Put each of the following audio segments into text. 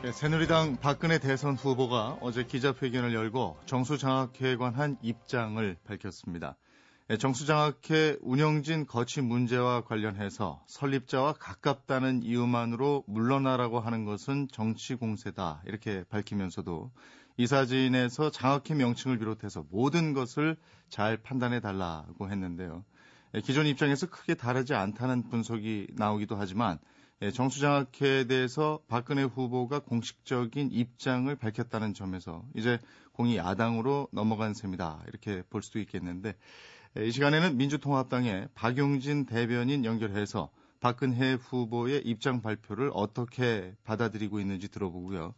네, 새누리당 박근혜 대선 후보가 어제 기자회견을 열고 정수장학회에 관한 입장을 밝혔습니다. 네, 정수장학회 운영진 거취 문제와 관련해서 설립자와 가깝다는 이유만으로 물러나라고 하는 것은 정치 공세다 이렇게 밝히면서도 이사진에서 장학회 명칭을 비롯해서 모든 것을 잘 판단해달라고 했는데요. 네, 기존 입장에서 크게 다르지 않다는 분석이 나오기도 하지만 정수장학회에 대해서 박근혜 후보가 공식적인 입장을 밝혔다는 점에서 이제 공이 야당으로 넘어간 셈이다 이렇게 볼 수도 있겠는데 이 시간에는 민주통합당의 박용진 대변인 연결해서 박근혜 후보의 입장 발표를 어떻게 받아들이고 있는지 들어보고요.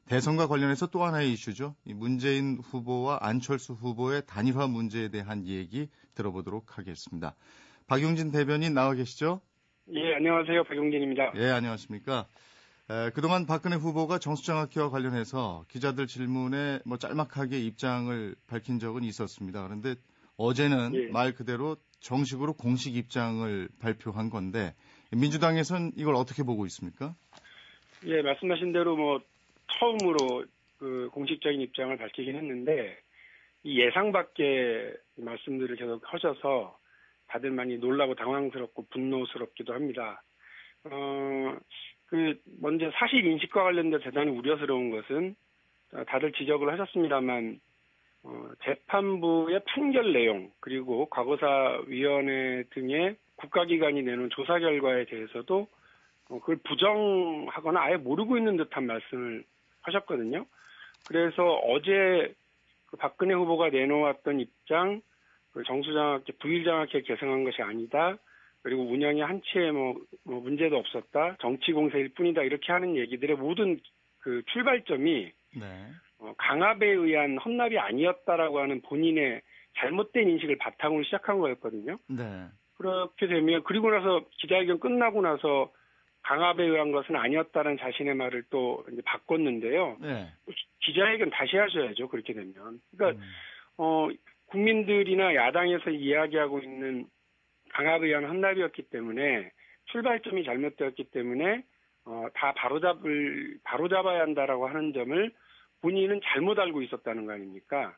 대선과 관련해서 또 하나의 이슈죠. 이 문재인 후보와 안철수 후보의 단일화 문제에 대한 얘기 들어보도록 하겠습니다. 박용진 대변인 나와 계시죠? 예, 안녕하세요. 박용진입니다. 예, 안녕하십니까. 그동안 박근혜 후보가 정수장학회와 관련해서 기자들 질문에 짤막하게 입장을 밝힌 적은 있었습니다. 그런데 어제는 예. 말 그대로 정식으로 공식 입장을 발표한 건데 민주당에서는 이걸 어떻게 보고 있습니까? 예, 말씀하신 대로 처음으로 그 공식적인 입장을 밝히긴 했는데 이 예상 밖의 말씀들을 계속 하셔서 다들 많이 놀라고 당황스럽고 분노스럽기도 합니다. 먼저 사실 인식과 관련돼서 대단히 우려스러운 것은 다들 지적을 하셨습니다만 재판부의 판결 내용 그리고 과거사위원회 등의 국가기관이 내놓은 조사 결과에 대해서도 그걸 부정하거나 아예 모르고 있는 듯한 말씀을 하셨거든요. 그래서 어제 박근혜 후보가 내놓았던 입장, 정수장학회, 부일장학회 개성한 것이 아니다. 그리고 운영이 한치의 문제도 없었다. 정치 공세일 뿐이다. 이렇게 하는 얘기들의 모든 그 출발점이 네. 강압에 의한 헌납이 아니었다라고 하는 본인의 잘못된 인식을 바탕으로 시작한 거였거든요. 네. 그렇게 되면 그리고 나서 기자회견 끝나고 나서 강압에 의한 것은 아니었다는 자신의 말을 또 이제 바꿨는데요. 네. 기자회견 다시 하셔야죠. 그렇게 되면. 그러니까 국민들이나 야당에서 이야기하고 있는 강압에 의한 헌납이었기 때문에 출발점이 잘못되었기 때문에 다 바로잡아야 한다라고 하는 점을 본인은 잘못 알고 있었다는 거 아닙니까?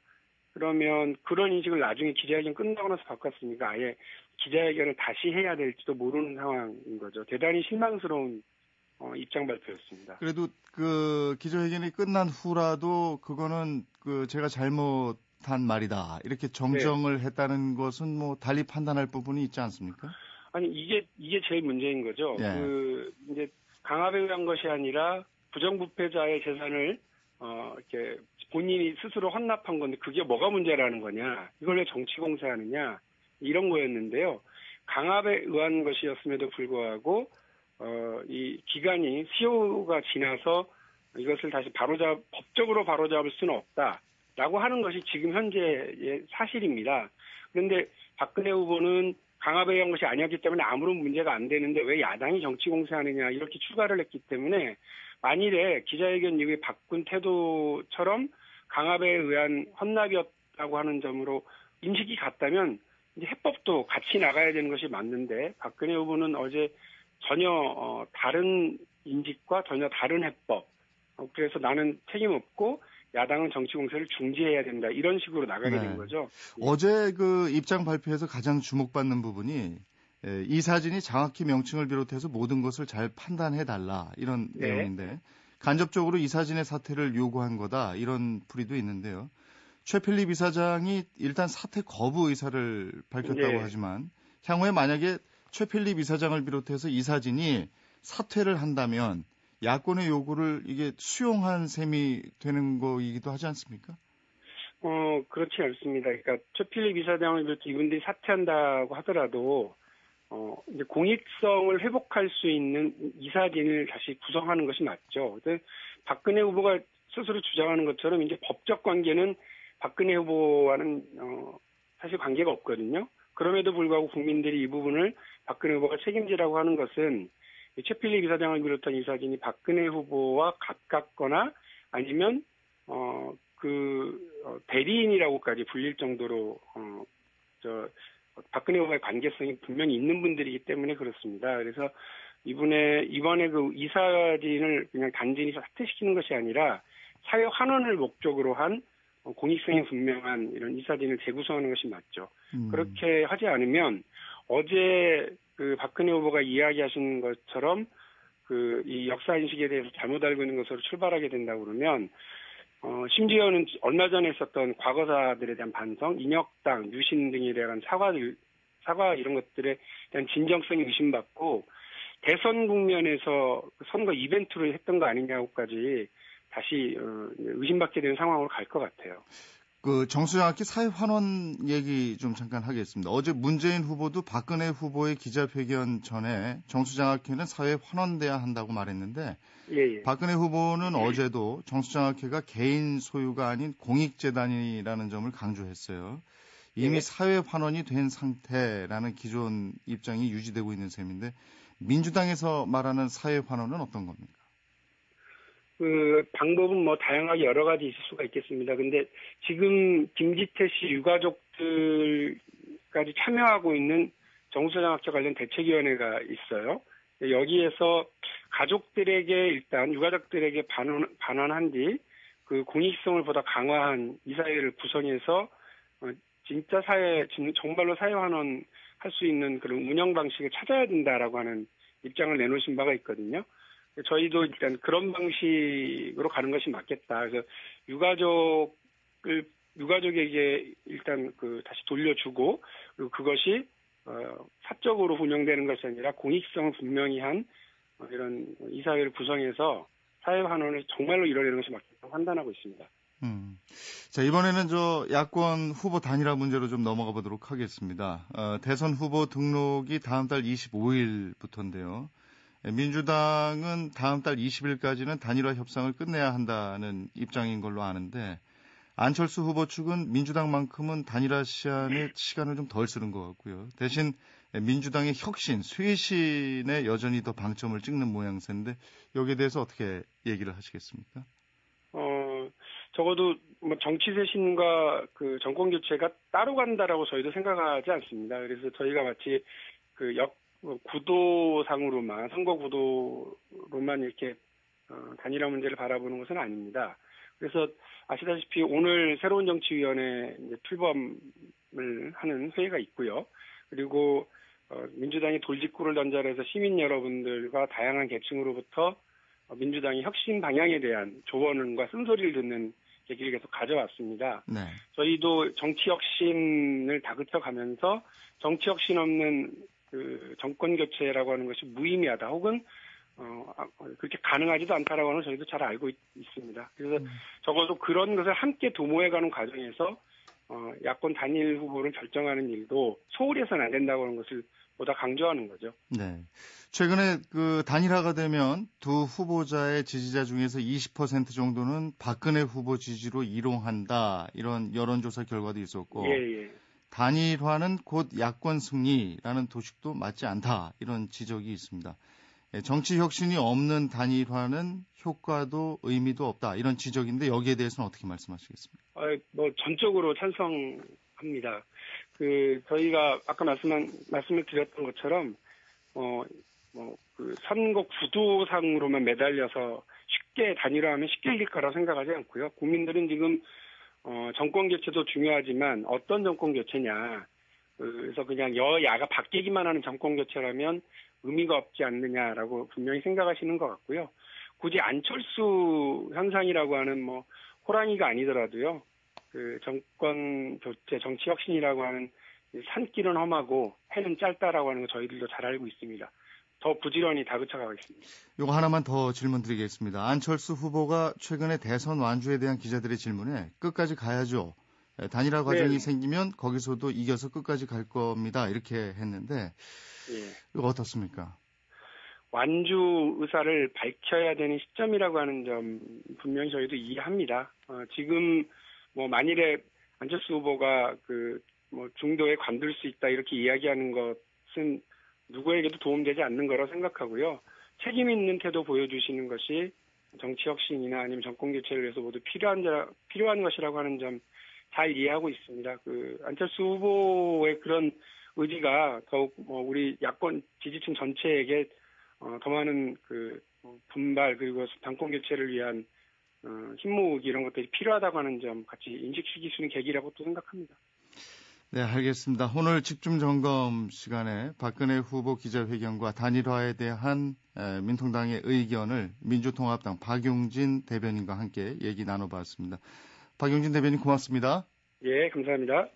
그러면 그런 인식을 나중에 기자회견 끝나고 나서 바꿨으니까 아예 기자회견을 다시 해야 될지도 모르는 상황인 거죠. 대단히 실망스러운 입장 발표였습니다. 그래도 그 기자회견이 끝난 후라도 그거는 제가 잘못한 말이다 이렇게 정정을 했다는 것은 달리 판단할 부분이 있지 않습니까? 아니 이게 제일 문제인 거죠. 예. 이제 강압에 의한 것이 아니라 부정부패자의 재산을 이렇게 본인이 스스로 헌납한 건데 그게 뭐가 문제라는 거냐? 이걸 왜 정치 공세하느냐? 이런 거였는데요. 강압에 의한 것이었음에도 불구하고 이 기간이 시효가 지나서 이것을 다시 법적으로 바로잡을 수는 없다라고 하는 것이 지금 현재의 사실입니다. 그런데 박근혜 후보는 강압에 의한 것이 아니었기 때문에 아무런 문제가 안 되는데 왜 야당이 정치 공세하느냐 이렇게 추가를 했기 때문에 만일에 기자회견 이후에 바꾼 태도처럼 강압에 의한 헌납이었다고 하는 점으로 인식이 같다면 이제 해법도 같이 나가야 되는 것이 맞는데 박근혜 후보는 어제 전혀 다른 인식과 전혀 다른 해법. 그래서 나는 책임 없고 야당은 정치 공세를 중지해야 된다. 이런 식으로 나가게 된 거죠. 어제 그 입장 발표에서 가장 주목받는 부분이 이사진이 장학회 명칭을 비롯해서 모든 것을 잘 판단해달라 이런 내용인데 간접적으로 이사진의 사퇴를 요구한 거다 이런 풀이도 있는데요. 최필립 이사장이 일단 사퇴 거부 의사를 밝혔다고 하지만 향후에 만약에 최필립 이사장을 비롯해서 이사진이 사퇴를 한다면 야권의 요구를 이게 수용한 셈이 되는 거이기도 하지 않습니까? 그렇지 않습니다. 그러니까 최필립 이사장을 비롯해 이분들이 사퇴한다고 하더라도 이제 공익성을 회복할 수 있는 이사진을 다시 구성하는 것이 맞죠. 근데 박근혜 후보가 스스로 주장하는 것처럼 이제 법적 관계는 박근혜 후보와는 사실 관계가 없거든요. 그럼에도 불구하고 국민들이 이 부분을 박근혜 후보가 책임지라고 하는 것은 최필립 이사장을 비롯한 이사진이 박근혜 후보와 가깝거나 아니면 대리인이라고까지 불릴 정도로 박근혜 후보의 관계성이 분명히 있는 분들이기 때문에 그렇습니다. 그래서 이번에 그 이사진을 그냥 단순히 사퇴시키는 것이 아니라 사회 환원을 목적으로 한 공익성이 분명한 이런 이사진을 재구성하는 것이 맞죠. 그렇게 하지 않으면 어제 그 박근혜 후보가 이야기하신 것처럼 이 역사 인식에 대해서 잘못 알고 있는 것으로 출발하게 된다고 그러면 심지어는 얼마 전에 있었던 과거사들에 대한 반성, 인혁당, 유신 등에 대한 사과 이런 것들에 대한 진정성이 의심받고 대선 국면에서 선거 이벤트를 했던 거 아니냐고까지 다시 의심받게 되는 상황으로 갈 것 같아요. 그 정수장학회 사회 환원 얘기 좀 잠깐 하겠습니다. 어제 문재인 후보도 박근혜 후보의 기자회견 전에 정수장학회는 사회 환원돼야 한다고 말했는데 예. 박근혜 후보는 어제도 정수장학회가 개인 소유가 아닌 공익재단이라는 점을 강조했어요. 이미 사회 환원이 된 상태라는 기존 입장이 유지되고 있는 셈인데 민주당에서 말하는 사회 환원은 어떤 겁니까? 그 방법은 뭐 다양하게 여러 가지 있을 수가 있겠습니다. 근데 지금 김기태 씨 유가족들까지 참여하고 있는 정수장학회 관련 대책위원회가 있어요. 여기에서 가족들에게 일단 유가족들에게 반환한 뒤 그 공익성을 보다 강화한 이사회를 구성해서 진짜 정말로 사회 환원 할 수 있는 그런 운영 방식을 찾아야 된다라고 하는 입장을 내놓으신 바가 있거든요. 저희도 일단 그런 방식으로 가는 것이 맞겠다. 그래서 유가족에게 일단 다시 돌려주고 그리고 그것이 사적으로 운영되는 것이 아니라 공익성을 분명히 한 이런 이사회를 구성해서 사회 환원을 정말로 이뤄내는 것이 맞겠다고 판단하고 있습니다. 자, 이번에는 야권 후보 단일화 문제로 좀 넘어가 보도록 하겠습니다. 대선 후보 등록이 다음 달 25일부터인데요. 민주당은 다음 달 20일까지는 단일화 협상을 끝내야 한다는 입장인 걸로 아는데 안철수 후보 측은 민주당만큼은 단일화 시간을 좀 덜 쓰는 것 같고요. 대신 민주당의 혁신, 쇄신에 여전히 더 방점을 찍는 모양새인데 여기에 대해서 어떻게 얘기를 하시겠습니까? 적어도 뭐 정치 쇄신과 그 정권 교체가 따로 간다라고 저희도 생각하지 않습니다. 그래서 저희가 마치 구도상으로만 선거 구도로만 이렇게 단일화 문제를 바라보는 것은 아닙니다. 그래서 아시다시피 오늘 새로운 정치위원회 이제 출범을 하는 회의가 있고요. 그리고 민주당이 돌직구를 던져서 시민 여러분들과 다양한 계층으로부터 민주당이 혁신 방향에 대한 조언과 쓴소리를 듣는 계기를 계속 가져왔습니다. 네. 저희도 정치 혁신을 다그쳐가면서 정치 혁신 없는 그 정권 교체라고 하는 것이 무의미하다 혹은 그렇게 가능하지도 않다라고 하는 걸 저희도 잘 알고 있습니다. 그래서 적어도 그런 것을 함께 도모해가는 과정에서 야권 단일 후보를 결정하는 일도 소홀해서는 안 된다고 하는 것을 보다 강조하는 거죠. 네. 최근에 그 단일화가 되면 두 후보자의 지지자 중에서 20% 정도는 박근혜 후보 지지로 이동한다. 이런 여론조사 결과도 있었고 예. 단일화는 곧 야권 승리라는 도식도 맞지 않다. 이런 지적이 있습니다. 정치 혁신이 없는 단일화는 효과도 의미도 없다. 이런 지적인데 여기에 대해서는 어떻게 말씀하시겠습니까? 전적으로 찬성합니다. 저희가 아까 말씀을 드렸던 것처럼 선거 구도상으로만 매달려서 쉽게 단일화하면 쉽게 이길 거라고 생각하지 않고요. 국민들은 지금 정권 교체도 중요하지만 어떤 정권 교체냐. 그래서 그냥 여야가 바뀌기만 하는 정권 교체라면 의미가 없지 않느냐라고 분명히 생각하시는 것 같고요. 굳이 안철수 현상이라고 하는 호랑이가 아니더라도요. 정권 교체, 정치 혁신이라고 하는 산길은 험하고 해는 짧다라고 하는 거 저희들도 잘 알고 있습니다. 더 부지런히 다그쳐가겠습니다. 이거 하나만 더 질문 드리겠습니다. 안철수 후보가 최근에 대선 완주에 대한 기자들의 질문에 끝까지 가야죠. 단일화 과정이 생기면 거기서도 이겨서 끝까지 갈 겁니다. 이렇게 했는데 이거 어떻습니까? 완주 의사를 밝혀야 되는 시점이라고 하는 점 분명히 저희도 이해합니다. 지금 만일에 안철수 후보가 중도에 관둘 수 있다 이렇게 이야기하는 것은 누구에게도 도움되지 않는 거라고 생각하고요. 책임 있는 태도 보여주시는 것이 정치 혁신이나 아니면 정권 교체를 위해서 모두 필요한 것이라고 하는 점 잘 이해하고 있습니다. 안철수 후보의 그런 의지가 더욱 우리 야권 지지층 전체에게 더 많은 그 분발 그리고 당권 교체를 위한 힘모으기 이런 것들이 필요하다고 하는 점 같이 인식시킬 수 있는 계기라고 또 생각합니다. 네, 알겠습니다. 오늘 집중 점검 시간에 박근혜 후보 기자회견과 단일화에 대한 민통당의 의견을 민주통합당 박용진 대변인과 함께 얘기 나눠봤습니다. 박용진 대변인 고맙습니다. 예, 감사합니다.